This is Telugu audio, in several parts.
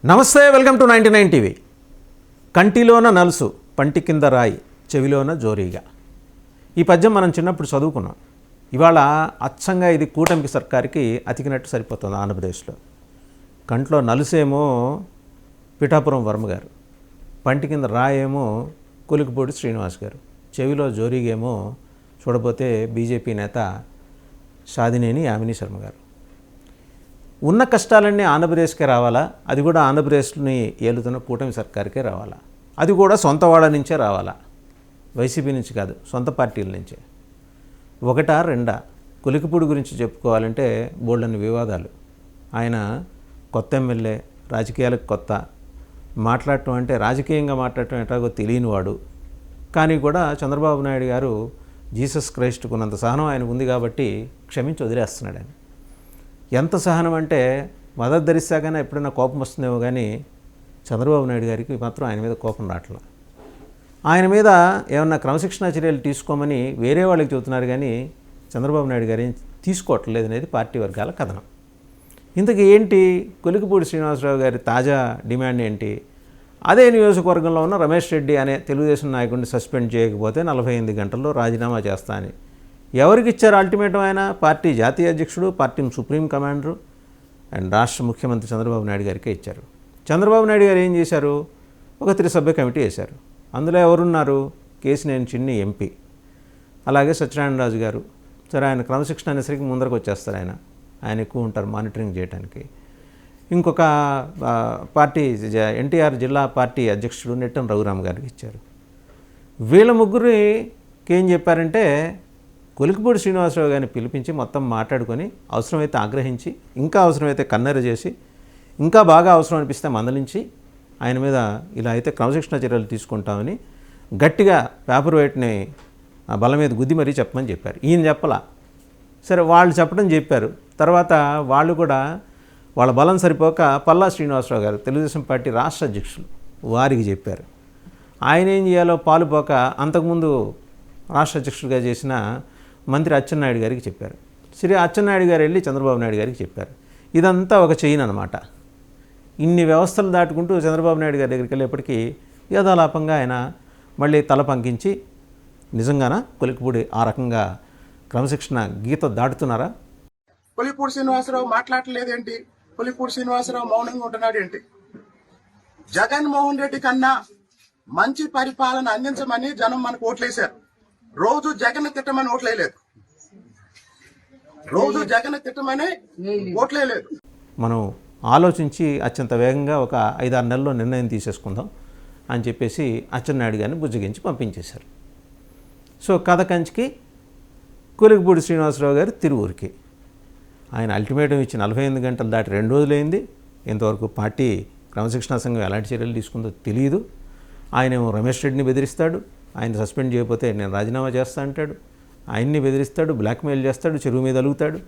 నమస్తే, వెల్కమ్ టు 99 టీవీ. కంటిలోన నలుసు, పంటి కింద రాయి, చెవిలోన జోరీగా. ఈ పద్యం మనం చిన్నప్పుడు చదువుకున్నాం. ఇవాళ అచ్చంగా ఇది కూటమి సర్కార్కి అతికినట్టు సరిపోతుంది. ఆంధ్రప్రదేశ్లో కంట్లో నలుసేమో పిఠాపురం వర్మ గారు, పంటి కింద రాయేమో కొలికిపూడి శ్రీనివాస్ గారు, చెవిలో జోరీగేమో చూడబోతే బీజేపీ నేత షాదినేని యామిని శర్మ గారు. ఉన్న కష్టాలన్నీ ఆంధ్రప్రదేశ్కే రావాలా? అది కూడా ఆంధ్రప్రదేశ్ని ఏలుతున్న కూటమి సర్కార్కే రావాలా? అది కూడా సొంత వాళ్ళ నుంచే రావాలా? వైసీపీ నుంచి కాదు, సొంత పార్టీల నుంచే. ఒకటా రెండా? కొలికిపూడి గురించి చెప్పుకోవాలంటే బోల్డన్ని వివాదాలు. ఆయన కొత్త ఎమ్మెల్యే, రాజకీయాలకు కొత్త, మాట్లాడటం అంటే రాజకీయంగా మాట్లాడటం ఎట్లాగో తెలియనివాడు. కానీ కూడా చంద్రబాబు నాయుడు గారు జీసస్ క్రైస్ట్కున్నంత సహనం ఆయనకు ఉంది కాబట్టి క్షమించి వదిలేస్తున్నాడు ఆయన. ఎంత సహనం అంటే మదర్ ధరిస్తాగానే ఎప్పుడైనా కోపం వస్తుందేమో, కానీ చంద్రబాబు నాయుడు గారికి మాత్రం ఆయన మీద కోపం రావట్లా. ఆయన మీద ఏమన్నా క్రమశిక్షణా చర్యలు తీసుకోమని వేరే వాళ్ళకి చెబుతున్నారు, కానీ చంద్రబాబు నాయుడు గారు ఏం తీసుకోవట్లేదు అనేది పార్టీ వర్గాల కథనం. ఇంతకీ ఏంటి కొలికిపూడి శ్రీనివాసరావు గారి తాజా డిమాండ్ ఏంటి? అదే నియోజకవర్గంలో ఉన్న రమేష్ రెడ్డి అనే తెలుగుదేశం నాయకుడిని సస్పెండ్ చేయకపోతే 48 గంటల్లో రాజీనామా చేస్తా అని ఎవరికి ఇచ్చారు అల్టిమేటం? ఆయన పార్టీ జాతీయ అధ్యక్షుడు, పార్టీ సుప్రీం కమాండరు అండ్ రాష్ట్ర ముఖ్యమంత్రి చంద్రబాబు నాయుడు గారికే ఇచ్చారు. చంద్రబాబు నాయుడు గారు ఏం చేశారు? ఒక త్రిసభ్య కమిటీ వేశారు. అందులో ఎవరున్నారు? కేశినేని చిన్ని ఎంపీ, అలాగే సత్యనారాయణరాజు గారు. సరే, ఆయన క్రమశిక్షణ అనేసరికి ముందరకు వచ్చేస్తారు. ఆయన ఎక్కువ ఉంటారు మానిటరింగ్ చేయడానికి. ఇంకొక పార్టీ ఎన్టీఆర్ జిల్లా పార్టీ అధ్యక్షుడు నెట్టం రఘురామ్ గారికి ఇచ్చారు. వీళ్ళ ముగ్గురికి ఏం చెప్పారంటే, కొలికిపూడి శ్రీనివాసరావు గారిని పిలిపించి మొత్తం మాట్లాడుకొని అవసరమైతే ఆగ్రహించి, ఇంకా అవసరమైతే కన్నెర చేసి, ఇంకా బాగా అవసరం అనిపిస్తే మందలించి, ఆయన మీద ఇలా అయితే క్రమశిక్షణ చర్యలు తీసుకుంటామని గట్టిగా పేపర్ వెయిట్ని బల మీద గుద్ది మరీ చెప్పమని చెప్పారు. ఈయన చెప్పలా. సరే, వాళ్ళు చెప్పడం చెప్పారు. తర్వాత వాళ్ళు కూడా వాళ్ళ బలం సరిపోక పల్లా శ్రీనివాసరావు గారు తెలుగుదేశం పార్టీ రాష్ట్ర అధ్యక్షులు వారికి చెప్పారు. ఆయన ఏం చేయాలో పాలుపోక అంతకుముందు రాష్ట్ర అధ్యక్షుడిగా చేసిన మంత్రి అచ్చెన్నాయుడు గారికి చెప్పారు. శ్రీ అచ్చెన్నాయుడు గారు వెళ్ళి చంద్రబాబు నాయుడు గారికి చెప్పారు. ఇదంతా ఒక చైన్ అనమాట. ఇన్ని వ్యవస్థలు దాటుకుంటూ చంద్రబాబు నాయుడు గారి దగ్గరికి వెళ్ళేప్పటికీ యథాలాపంగా ఆయన మళ్ళీ తల పంకించి, నిజంగానా కొలికిపూడి ఆ రకంగా క్రమశిక్షణ గీత దాటుతున్నారా? కొలికిపూడి శ్రీనివాసరావు మాట్లాడలేదేంటి? కొలికిపూడి శ్రీనివాసరావు మౌనంగా ఉంటున్నాడు ఏంటి? జగన్మోహన్ రెడ్డి కన్నా మంచి పరిపాలన అందించమని జనం మనకు ఓట్లేశారు. రోజు జగన్ తిట్టమని ఓట్లేదు. రోజు జగన్ తిట్టమని ఓట్లేదు. మనం ఆలోచించి అత్యంత వేగంగా ఒక 5-6 నెలల్లో నిర్ణయం తీసేసుకుందాం అని చెప్పేసి అచ్చెన్నాయుడు గారిని బుజ్జగించి పంపించేశారు. సో కథ కంచికి కొలికిపూడి శ్రీనివాసరావు గారు తిరువురికి. ఆయన అల్టిమేటం ఇచ్చి 48 గంటలు దాటి 2 రోజులైంది. ఇంతవరకు పార్టీ క్రమశిక్షణా సంఘం ఎలాంటి చర్యలు తీసుకుందో తెలియదు. ఆయనేమో రమేష్ రెడ్డిని బెదిరిస్తాడు, ఆయన సస్పెండ్ చేయకపోతే నేను రాజీనామా చేస్తా అంటాడు, ఆయన్ని బెదిరిస్తాడు, బ్లాక్మెయిల్ చేస్తాడు, చెరువు మీద అలుగుతాడు.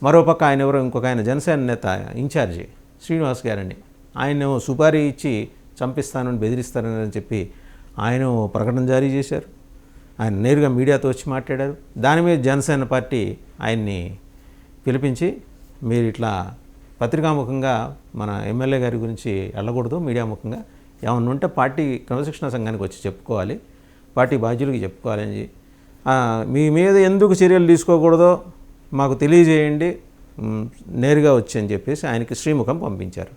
మరోపక్క ఆయన ఎవరో ఇంకొక ఆయన జనసేన నేత ఇన్ఛార్జి శ్రీనివాస్ గారని, ఆయనేమో సుపారీ ఇచ్చి చంపిస్తానని బెదిరిస్తానని చెప్పి ఆయన ప్రకటన జారీ చేశారు. ఆయన నేరుగా మీడియాతో వచ్చి మాట్లాడారు. దాని మీద జనసేన పార్టీ ఆయన్ని పిలిపించి, మీరు ఇట్లా పత్రికాముఖంగా మన ఎమ్మెల్యే గారి గురించి వెళ్ళకూడదు, మీడియా ముఖంగా ఏమన్నా ఉంటే పార్టీ క్రమశిక్షణ సంఘానికి వచ్చి చెప్పుకోవాలి, పార్టీ బాధ్యులకి చెప్పుకోవాలని, మీ మీద ఎందుకు చర్యలు తీసుకోకూడదో మాకు తెలియజేయండి నేరుగా వచ్చి అని చెప్పేసి ఆయనకి శ్రీముఖం పంపించారు.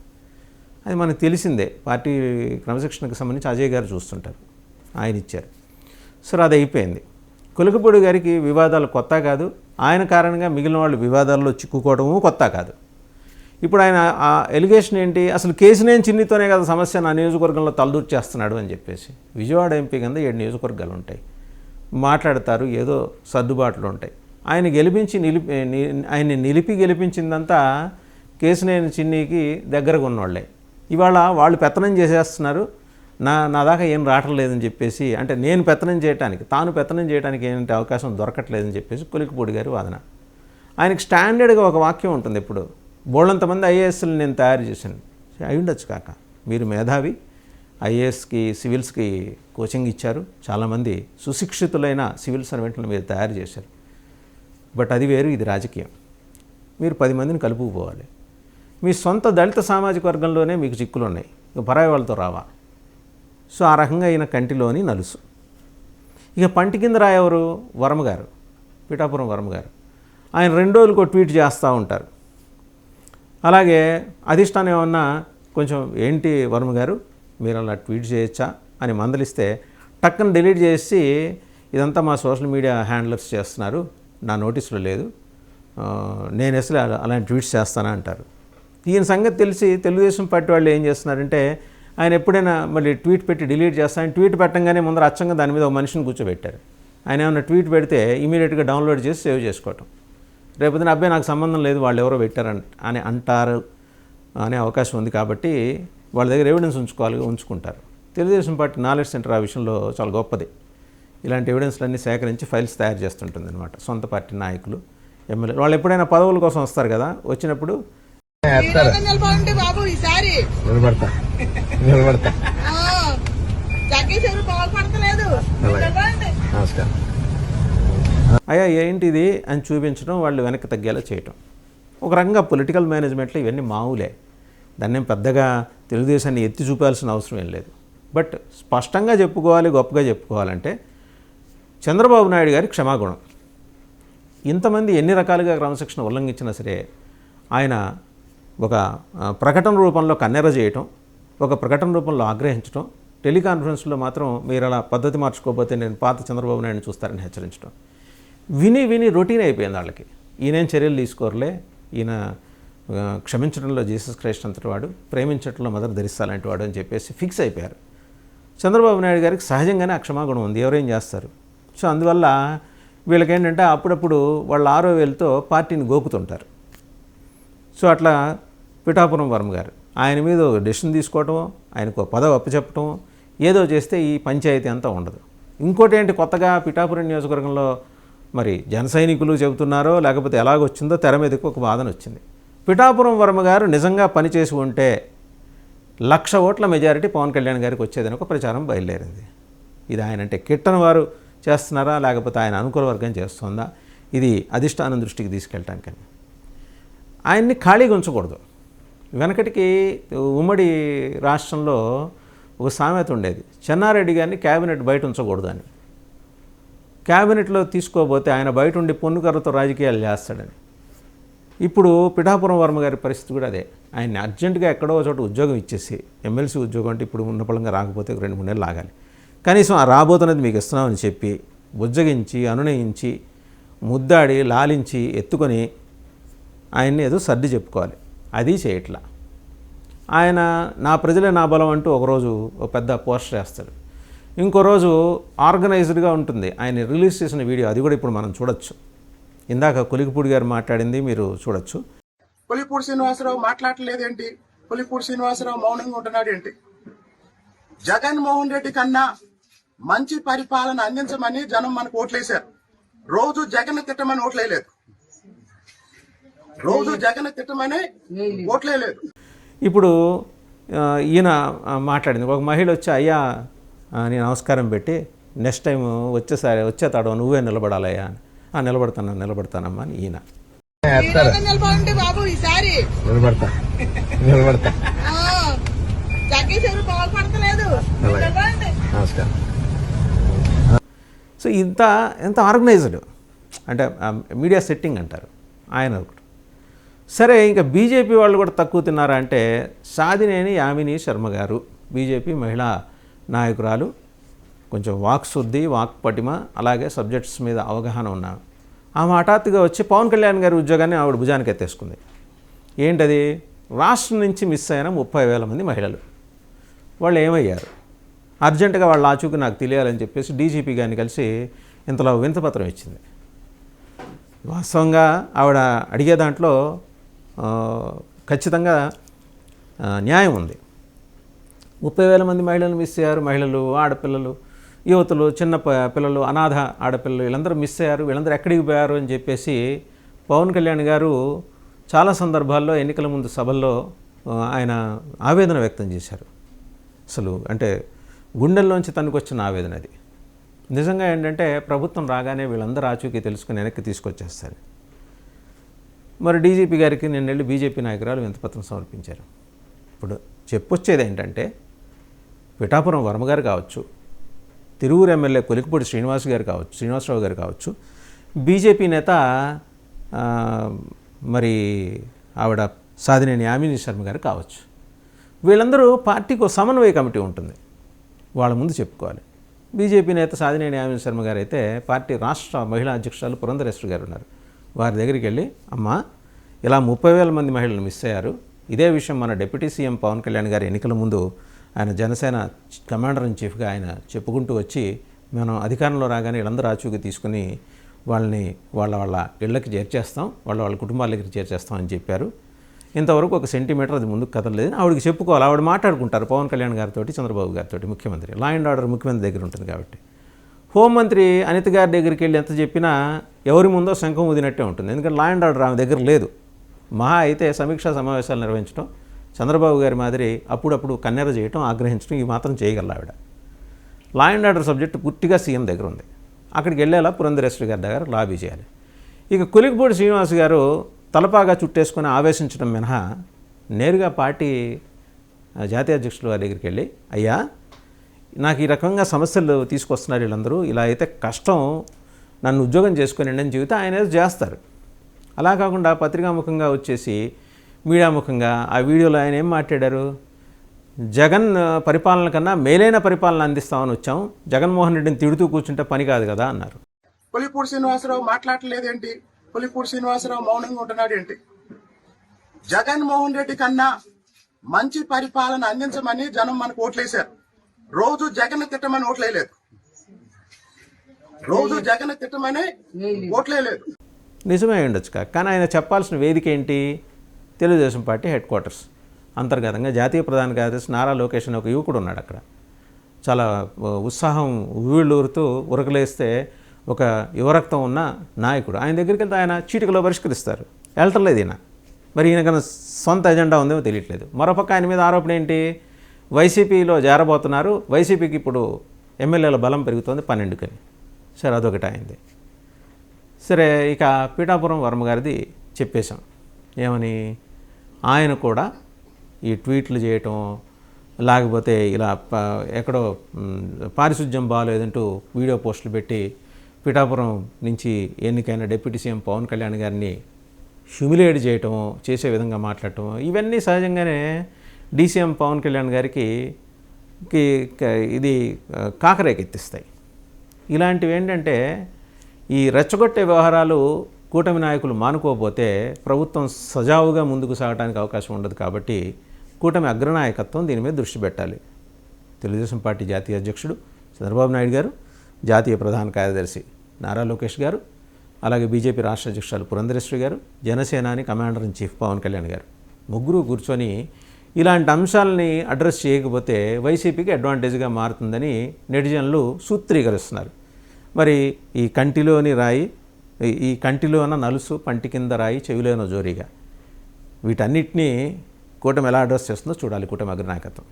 అది మనకు తెలిసిందే. పార్టీ క్రమశిక్షణకు సంబంధించి అజయ్ గారు చూస్తుంటారు, ఆయన ఇచ్చారు. సరే, అది అయిపోయింది. కొలికిపూడి గారికి వివాదాలు కొత్త కాదు. ఆయన కారణంగా మిగిలిన వాళ్ళు వివాదాల్లో చిక్కుకోవడము కొత్త కాదు. ఇప్పుడు ఆయన ఆ ఎలిగేషన్ ఏంటి? అసలు కేశినేని చిన్నితోనే కదా సమస్య నా నియోజకవర్గంలో తలదూర్చేస్తున్నాడు అని చెప్పేసి. విజయవాడ ఎంపీ కింద 7 నియోజకవర్గాలు ఉంటాయి, మాట్లాడతారు, ఏదో సర్దుబాట్లు ఉంటాయి. ఆయన్ని నిలిపి గెలిపించిందంతా కేశినేని చిన్నికి దగ్గరగా ఉన్నవాళ్ళే. ఇవాళ వాళ్ళు పెత్తనం చేసేస్తున్నారు, నా దాకా ఏం రావట్లేదని చెప్పేసి, అంటే నేను పెత్తనం చేయడానికి, తాను పెత్తనం చేయడానికి ఏంటంటే అవకాశం దొరకట్లేదని చెప్పేసి కొలికిపూడి గారి వాదన. ఆయనకి స్టాండర్డ్గా ఒక వాక్యం ఉంటుంది ఎప్పుడు, బోళ్ళంతమంది ఐఏఎస్లు నేను తయారు చేశాను. అయి ఉండొచ్చు కాక, మీరు మేధావి, ఐఏఎస్కి సివిల్స్కి కోచింగ్ ఇచ్చారు, చాలామంది సుశిక్షితులైన సివిల్ సర్వెంట్లను మీరు తయారు చేశారు. బట్ అది వేరు, ఇది రాజకీయం. మీరు 10 మందిని కలుపుకుపోవాలి. మీ సొంత దళిత సామాజిక వర్గంలోనే మీకు చిక్కులు ఉన్నాయి, పరాయి వాళ్ళతో రావా. సో ఆ రకంగా ఈయన కంటిలోని నలుసు. ఇక పంటి కింద రాయెవరు? వర్మ గారు, పిఠాపురం వర్మ గారు. ఆయన 2 రోజులకు ట్వీట్ చేస్తూ ఉంటారు. అలాగే అధిష్టానం ఏమన్నా కొంచెం ఏంటి వర్మ గారు మీరు అలా ట్వీట్ చేయొచ్చా అని మందలిస్తే టక్కన డిలీట్ చేసి ఇదంతా మా సోషల్ మీడియా హ్యాండ్లర్స్ చేస్తున్నారు, నా నోటీసులో లేదు, నేను అసలు అలాంటి ట్వీట్స్ చేస్తానా అంటారు. ఈయన సంగతి తెలిసి తెలుగుదేశం పార్టీ వాళ్ళు ఏం చేస్తున్నారంటే ఆయన ఎప్పుడైనా మళ్ళీ ట్వీట్ పెట్టి డిలీట్ చేస్తాను, ట్వీట్ పెట్టంగానే ముందర అచ్చంగా దాని మీద ఒక మనిషిని కూర్చోబెట్టారు. ఆయన ఏమైనా ట్వీట్ పెడితే ఇమీడియట్గా డౌన్లోడ్ చేసి సేవ్ చేసుకోవటం. రేపొద్దున అబ్బాయి నాకు సంబంధం లేదు వాళ్ళు ఎవరో పెట్టారు అని అంటారు అనే అవకాశం ఉంది. కాబట్టి వాళ్ళ దగ్గర ఎవిడెన్స్ ఉంచుకుంటారు. తెలుగుదేశం పార్టీ నాలెడ్జ్ సెంటర్ ఆ విషయంలో చాలా గొప్పది. ఇలాంటి ఎవిడెన్స్లన్నీ సేకరించి ఫైల్స్ తయారు చేస్తుంటుంది అనమాట. సొంత పార్టీ నాయకులు, ఎమ్మెల్యే వాళ్ళు ఎప్పుడైనా పదవుల కోసం వస్తారు కదా, వచ్చినప్పుడు అయ్యా ఏంటిది అని చూపించడం, వాళ్ళు వెనక్కి తగ్గేలా చేయటం. ఒక రకంగా పొలిటికల్ మేనేజ్మెంట్లో ఇవన్నీ మామూలే, దాన్ని పెద్దగా తెలుగుదేశాన్ని ఎత్తి చూపాల్సిన అవసరం ఏం లేదు. బట్ స్పష్టంగా చెప్పుకోవాలి, గొప్పగా చెప్పుకోవాలంటే చంద్రబాబు నాయుడు గారి క్షమాగుణం. ఇంతమంది ఎన్ని రకాలుగా క్రమశిక్షణ ఉల్లంఘించినా సరే ఆయన ఒక ప్రకటన రూపంలో కన్నెర చేయటం, ఒక ప్రకటన రూపంలో ఆగ్రహించడం, టెలికాన్ఫరెన్స్లో మాత్రం మీరు అలా పద్ధతి మార్చుకోకపోతే నేను పాత చంద్రబాబు నాయుడిని చూస్తారని హెచ్చరించడం, విని రొటీన్ అయిపోయింది వాళ్ళకి. ఈయనేం చర్యలు తీసుకోరలే, ఈయన క్షమించడంలో జీసస్ క్రైస్ట్ అంతటి వాడు, ప్రేమించడంలో మదర్ తెరిస్సా లాంటి వాడు అని చెప్పేసి ఫిక్స్ అయిపోయారు. చంద్రబాబు నాయుడు గారికి సహజంగానే ఆ క్షమాగుణం ఉంది, ఎవరేం చేస్తారు. సో అందువల్ల వీళ్ళకేంటంటే అప్పుడప్పుడు వాళ్ళ 6వ వేలుతో పార్టీని గోకుతుంటారు. సో అట్లా పిఠాపురం వర్మ గారు ఆయన మీద డెసిషన్ తీసుకోవటం, ఆయనకు పదవి అప్పచెప్పటం, ఏదో చేస్తే ఈ పంచాయతీ అంతా ఉండదు. ఇంకోటి ఏంటి, కొత్తగా పిఠాపురం నియోజకవర్గంలో మరి జన సైనికులు చెబుతున్నారో లేకపోతే ఎలాగొచ్చిందో తెర మీదకి ఒక వాదన వచ్చింది. పిఠాపురం వర్మ గారు నిజంగా పనిచేసి ఉంటే 1,00,000 ఓట్ల మెజారిటీ పవన్ కళ్యాణ్ గారికి వచ్చేదని ఒక ప్రచారం బయలుదేరింది. ఇది ఆయన అంటే కిట్టని వారు చేస్తున్నారా లేకపోతే ఆయన అనుకూల వర్గం చేస్తుందా, ఇది అధిష్టానం దృష్టికి తీసుకెళ్ళటానికని. ఆయన్ని ఖాళీగా ఉంచకూడదు. వెనకటికి ఉమ్మడి రాష్ట్రంలో ఒక సామెత ఉండేది, చెన్నారెడ్డి గారిని క్యాబినెట్ బయట ఉంచకూడదు అని. క్యాబినెట్లో తీసుకోబోతే ఆయన బయట ఉండి పొన్నుకర్రతో రాజకీయాలు చేస్తాడని. ఇప్పుడు పిఠాపురం వర్మ గారి పరిస్థితి కూడా అదే. ఆయన్ని అర్జెంటుగా ఎక్కడో చోట ఉద్యోగం ఇచ్చేసి, ఎమ్మెల్సీ ఉద్యోగం అంటే ఇప్పుడు ఉన్న పలంగా రాకపోతే 2-3 నెలలు ఆగాలి, కనీసం ఆ రాబోతున్నది మీకు ఇస్తున్నామని చెప్పి బుజ్జగించి అనునయించి ముద్దాడి లాలించి ఎత్తుకొని ఆయన్ని ఏదో సర్ది చెప్పుకోవాలి, అది చేయట్లా. ఆయన నా ప్రజలే నా బలం అంటూ ఒకరోజు ఒక పెద్ద పోస్టర్ వేస్తాడు, ఇంకో రోజు ఆర్గనైజ్డ్గా ఉంటుంది ఆయన రిలీజ్ చేసిన వీడియో, అది కూడా ఇప్పుడు మనం చూడొచ్చు. ఇందాక కొలికిపూడి గారు మాట్లాడింది మీరు చూడొచ్చు. పులిపూడి శ్రీనివాసరావు మాట్లాడలేదేంటి? పులిపూడి శ్రీనివాసరావు మౌనంగా ఉంటున్నాడు ఏంటి? జగన్మోహన్ రెడ్డి కన్నా మంచి పరిపాలన అందించమని జనం మనకు ఓట్లేశారు. రోజు జగన్ తిట్టమని ఓట్లేదు, రోజు జగన్ తిట్టమని ఓట్లేదు. ఇప్పుడు ఈయన మాట్లాడింది, ఒక మహిళ వచ్చి అయ్యా అని నమస్కారం పెట్టి నెక్స్ట్ టైం వచ్చేతాడు నువ్వే నిలబడాలయ్యా అని, నిలబడతానమ్మా అని ఈయన. సో ఎంత ఆర్గనైజ్డ్ అంటే మీడియా సెట్టింగ్ అంటారు ఆయన ఒకటి. సరే, ఇంకా బీజేపీ వాళ్ళు కూడా తక్కువ తిన్నారా అంటే సాదినేని యామిని శర్మ గారు, బీజేపీ మహిళా నాయకురాలు, కొంచెం వాక్శుద్ధి, వాక్పటిమ, అలాగే సబ్జెక్ట్స్ మీద అవగాహన ఉన్న ఆమె హఠాత్తుగా వచ్చి పవన్ కళ్యాణ్ గారి ఉద్యోగాన్ని ఆవిడ భుజానికి ఎత్తేసుకుంది. ఏంటది? రాష్ట్రం నుంచి మిస్ అయిన 30,000 మంది మహిళలు. వాళ్ళు ఏమయ్యారు? అర్జెంటుగా వాళ్ళ ఆచూకీ నాకు తెలియాలని చెప్పేసి డీజీపీ గారిని కలిసి ఇంతలో వినతిపత్రం ఇచ్చింది. వాస్తవంగా ఆవిడ అడిగే దాంట్లో ఖచ్చితంగా న్యాయం ఉంది. 30,000 మంది మహిళలు మిస్ అయ్యారు. మహిళలు, ఆడపిల్లలు, యువతులు, చిన్న పిల్లలు, అనాథ ఆడపిల్లలు, వీళ్ళందరూ మిస్ అయ్యారు, వీళ్ళందరూ ఎక్కడికి పోయారు అని చెప్పేసి పవన్ కళ్యాణ్ గారు చాలా సందర్భాల్లో ఎన్నికల ముందు సభల్లో ఆయన ఆవేదన వ్యక్తం చేశారు. అసలు అంటే గుండెల్లోంచి తనకు వచ్చిన ఆవేదన అది. నిజంగా ఏంటంటే ప్రభుత్వం రాగానే వీళ్ళందరూ ఆచూకీ తెలుసుకుని వెనక్కి తీసుకొచ్చేస్తారు. మరి డీజీపీ గారికి నిన్న వెళ్ళి బీజేపీ నాయకురాలు వినతిపత్రం సమర్పించారు. ఇప్పుడు చెప్పొచ్చేది ఏంటంటే పిఠాపురం వర్మ గారు కావచ్చు, తిరువూరు ఎమ్మెల్యే కొలికిపూడి శ్రీనివాసరావు గారు కావచ్చు, బీజేపీ నేత మరి ఆవిడ సాధినేని యామిని శర్మ గారు కావచ్చు, వీళ్ళందరూ పార్టీకి ఒక సమన్వయ కమిటీ ఉంటుంది, వాళ్ళ ముందు చెప్పుకోవాలి. బీజేపీ నేత సాధినేని యామిని శర్మ గారు అయితే పార్టీ రాష్ట్ర మహిళా అధ్యక్షురాలు పురంధరేశ్వరి గారు ఉన్నారు. వారి దగ్గరికి వెళ్ళి, అమ్మా ఇలా 30,000 మంది మహిళలు మిస్ అయ్యారు, ఇదే విషయం మన డిప్యూటీ సీఎం పవన్ కళ్యాణ్ గారి ఎన్నికల ముందు ఆయన జనసేన కమాండర్ ఇన్ చీఫ్గా ఆయన చెప్పుకుంటూ వచ్చి, మనం అధికారంలో రాగానే వీళ్ళందరూ ఆచూకీ తీసుకుని వాళ్ళని వాళ్ళ ఇళ్ళకి చేర్చేస్తాం, వాళ్ళ కుటుంబాల దగ్గరికి చేర్చేస్తాం అని చెప్పారు. ఇంతవరకు ఒక సెంటీమీటర్ అది ముందుకు కదలలేదు. ఆవిడకి చెప్పుకోవాలి, ఆవిడ మాట్లాడుకుంటారు పవన్ కళ్యాణ్ గారితో, చంద్రబాబు గారితో, ముఖ్యమంత్రి లా అండ్ ఆర్డర్ ముఖ్యమంత్రి దగ్గర ఉంటుంది కాబట్టి. హోంమంత్రి అనిత గారి దగ్గరికి వెళ్ళి ఎంత చెప్పినా ఎవరి ముందో శంఖం ఊదినట్టే ఉంటుంది, ఎందుకంటే లా అండ్ ఆర్డర్ ఆమె దగ్గర లేదు. మహా అయితే సమీక్షా సమావేశాలు నిర్వహించడం, చంద్రబాబు గారి మాదిరి అప్పుడప్పుడు కన్నెర చేయటం, ఆగ్రహించడం, ఈ మాత్రం చేయగల ఆవిడ. లా అండ్ ఆర్డర్ సబ్జెక్టు పూర్తిగా సీఎం దగ్గర ఉంది. అక్కడికి వెళ్ళేలా పురంధరేశ్వరి గారి దగ్గర లాబీ చేయాలి. ఇక కొలికిపూడి శ్రీనివాస్ గారు తలపాగా చుట్టేసుకొని ఆవేశించడం మినహా నేరుగా పార్టీ జాతీయ అధ్యక్షుల వారి దగ్గరికి వెళ్ళి, అయ్యా నాకు ఈ రకంగా సమస్యలు తీసుకొస్తున్నారు వీళ్ళందరూ, ఇలా అయితే కష్టం, నన్ను ఉద్యోగం చేసుకొని అని చెబితే ఆయన ఏదో చేస్తారు. అలా కాకుండా పత్రికాముఖంగా వచ్చేసి మీడియాముఖంగా ఆ వీడియోలో ఆయన ఏం మాట్లాడారు, జగన్ పరిపాలన కన్నా మేలైన పరిపాలన అందిస్తామని వచ్చాం, జగన్మోహన్ రెడ్డిని తిడుతూ కూర్చుంటే పని కాదు కదా అన్నారు. కొలిపూడి శ్రీనివాసరావు మాట్లాడలేదేంటి, కొలిపూడి శ్రీనివాసరావు మౌనంగా ఉంటున్నాడు ఏంటి? జగన్మోహన్ రెడ్డి కన్నా మంచి పరిపాలన అందించమని జనం మనకు ఓట్లేశారు. రోజు జగన్ తిట్టమని ఓట్లేదు, రోజు జగన్ తిట్టమని ఓట్లేదు. నిజమే ఉండొచ్చు, కానీ ఆయన చెప్పాల్సిన వేదిక ఏంటి? తెలుగుదేశం పార్టీ హెడ్ క్వార్టర్స్ అంతర్గతంగా జాతీయ ప్రధాన కార్యదర్శి నారా లోకేష్ అని ఒక యువకుడు ఉన్నాడు అక్కడ. చాలా ఉత్సాహం ఊళ్ళూరుతూ ఉరకలేస్తే ఒక యువరక్తం ఉన్న నాయకుడు. ఆయన దగ్గరికి వెళ్తే ఆయన చీటికలో పరిష్కరిస్తారు. వెళ్ళటలేదు ఈయన. మరి ఈయన కన్నా సొంత ఎజెండా ఉందేమో తెలియట్లేదు. మరోపక్క ఆయన మీద ఆరోపణ ఏంటి, వైసీపీలో చేరబోతున్నారు, వైసీపీకి ఇప్పుడు ఎమ్మెల్యేల బలం పెరుగుతోంది 12కని. సరే, అదొకటి అయింది. సరే, ఇక పిఠాపురం వర్మ గారిది చెప్పేశాం. ఏమని, ఆయన కూడా ఈ ట్వీట్లు చేయటం, లేకపోతే ఇలా ఎక్కడో పారిశుధ్యం బాగాలేదంటూ వీడియో పోస్టులు పెట్టి పిఠాపురం నుంచి ఎన్నికైన డిప్యూటీ సీఎం పవన్ కళ్యాణ్ గారిని హ్యూమిలేట్ చేయటం, చేసే విధంగా మాట్లాడటం, ఇవన్నీ సహజంగానే డీసీఎం పవన్ కళ్యాణ్ గారికి ఇది కాకరేకెత్తిస్తాయి. ఇలాంటివి ఏంటంటే ఈ రెచ్చగొట్టే వ్యవహారాలు కూటమి నాయకులు మానుకోకపోతే ప్రభుత్వం సజావుగా ముందుకు సాగడానికి అవకాశం ఉండదు. కాబట్టి కూటమి అగ్రనాయకత్వం దీని మీద దృష్టి పెట్టాలి. తెలుగుదేశం పార్టీ జాతీయ అధ్యక్షుడు చంద్రబాబు నాయుడు గారు, జాతీయ ప్రధాన కార్యదర్శి నారా లోకేష్ గారు, అలాగే బీజేపీ రాష్ట్ర అధ్యక్షురాలు పురంధరేశ్వరి గారు, జనసేనాని commander in chief Pawan Kalyan garu ముగ్గురు కూర్చొని ఇలాంటి అంశాలని అడ్రస్ చేయకపోతే వైసీపీకి అడ్వాంటేజ్గా మారుతుందని నెటిజన్లు సూత్రీకరిస్తున్నారు. మరి ఈ కంటిలోన నలుసు, పంటి కింద రాయి, చెవిలోన జోరీగా, వీటన్నిటినీ కూటమి ఎలా అడ్రస్ చేస్తుందో చూడాలి కూటమి అగ్రనాయకత్వం.